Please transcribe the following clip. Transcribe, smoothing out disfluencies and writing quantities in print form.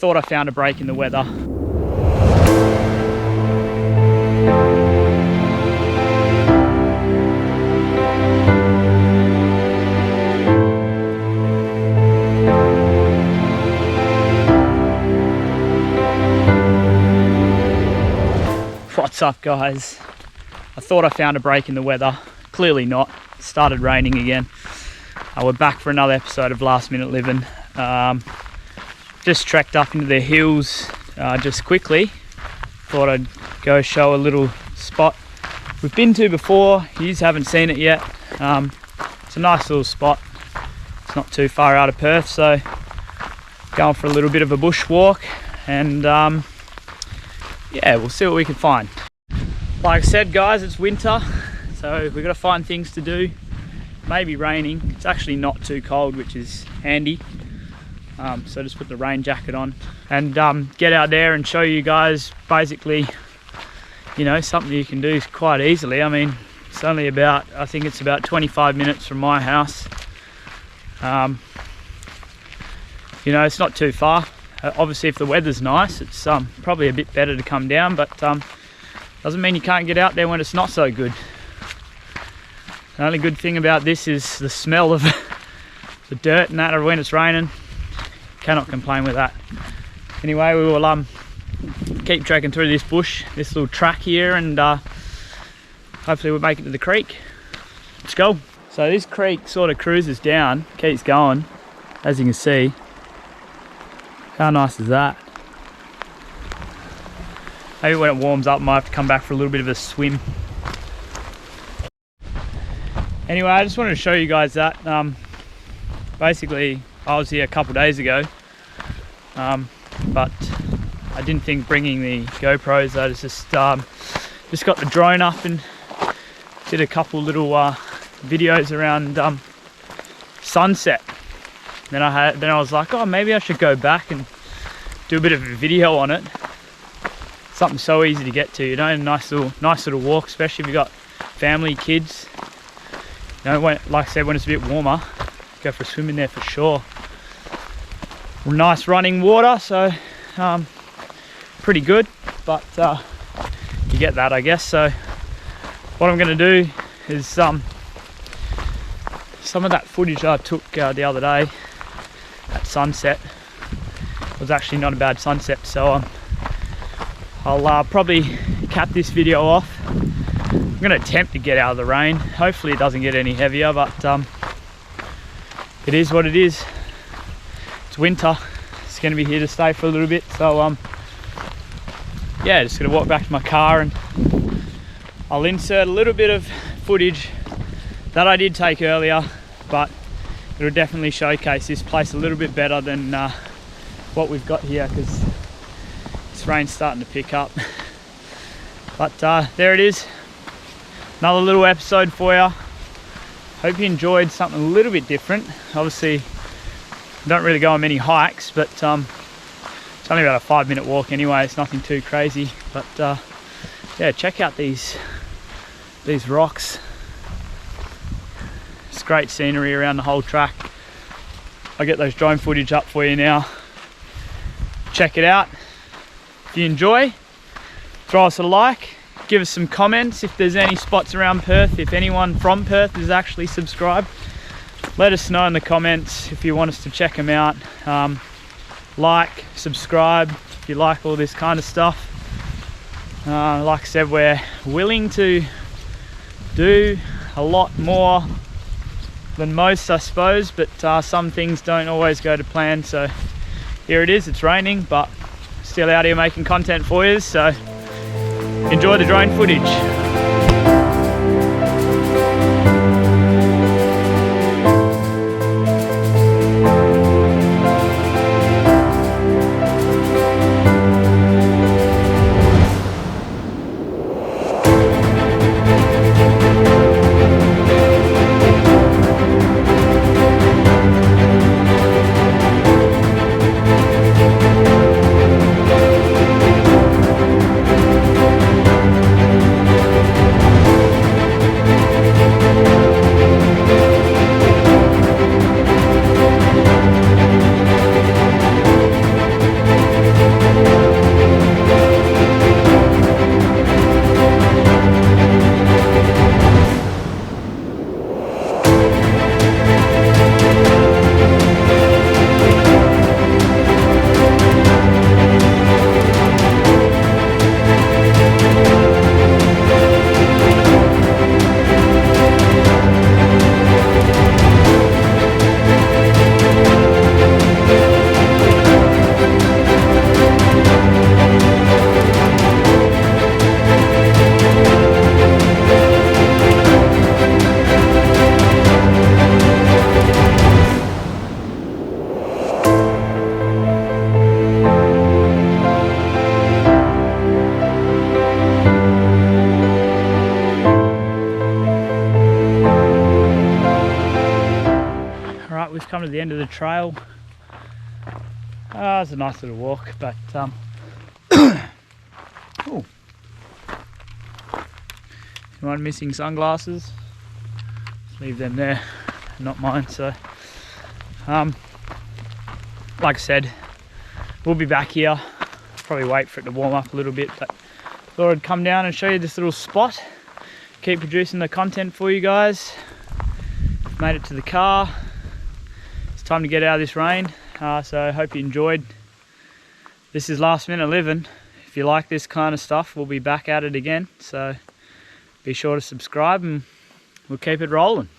thought I found a break in the weather. What's up, guys? I thought I found a break in the weather. Clearly not. It started raining again. We're back for another episode of Last Minute Living. Just trekked up into the hills just quickly. Thought I'd go show a little spot we've been to before. You haven't seen it yet. It's a nice little spot. It's not too far out of Perth, so going for a little bit of a bush walk, and yeah, we'll see what we can find. Like I said, guys, it's winter, so we've got to find things to do. Maybe raining. It's actually not too cold, which is handy. So just put the rain jacket on and get out there and show you guys basically, you know, something you can do quite easily. I mean, it's only about, I think it's about 25 minutes from my house. You know, it's not too far. Obviously, if the weather's nice, it's probably a bit better to come down, but doesn't mean you can't get out there when it's not so good. The only good thing about this is the smell of the dirt and that when it's raining. Cannot complain with that. Anyway, we will keep trekking through this bush, this little track here, and hopefully we'll make it to the creek. Let's go. So this creek sort of cruises down, keeps going, as you can see. How nice is that? Maybe when it warms up, I might have to come back for a little bit of a swim. Anyway, I just wanted to show you guys that. Basically, I was here a couple of days ago, but I didn't think bringing the GoPros. I just got the drone up and did a couple little videos around sunset. Then I was like, oh, maybe I should go back and do a bit of a video on it. Something so easy to get to, you know, a nice little walk, especially if you've got family, kids. You know, like I said, when it's a bit warmer, go for a swim in there for sure. Nice running water, so pretty good, but you get that, I guess. So what I'm going to do is some of that footage I took the other day at sunset was actually not a bad sunset, so I'll probably cap this video off. I'm going to attempt to get out of the rain. Hopefully it doesn't get any heavier, but it is what it is. It's winter. It's going to be here to stay for a little bit, so yeah, just going to walk back to my car and I'll insert a little bit of footage that I did take earlier, but it'll definitely showcase this place a little bit better than what we've got here, because this rain's starting to pick up. But there it is, another little episode for you. Hope you enjoyed something a little bit different. Obviously, I don't really go on many hikes, but it's only about a 5-minute walk anyway. It's nothing too crazy, but yeah, check out these rocks. It's great scenery around the whole track. I'll get those drone footage up for you now. Check it out. If you enjoy, throw us a like, give us some comments if there's any spots around Perth. If anyone from Perth is actually subscribed, let us know in the comments if you want us to check them out. Like, subscribe if you like all this kind of stuff. Like I said, we're willing to do a lot more than most, I suppose, but some things don't always go to plan. So here it is, it's raining, but still out here making content for you, so enjoy the drone footage. come to the end of the trail. It's a nice little walk, but oh, anyone missing sunglasses? Just leave them there, not mine. So like I said, we'll be back here. Probably wait for it to warm up a little bit, but thought I'd come down and show you this little spot. Keep producing the content for you guys. Made it to the car. It's time to get out of this rain. So I hope you enjoyed. This is Last Minute Living. If you like this kind of stuff, we'll be back at it again. So be sure to subscribe and we'll keep it rolling.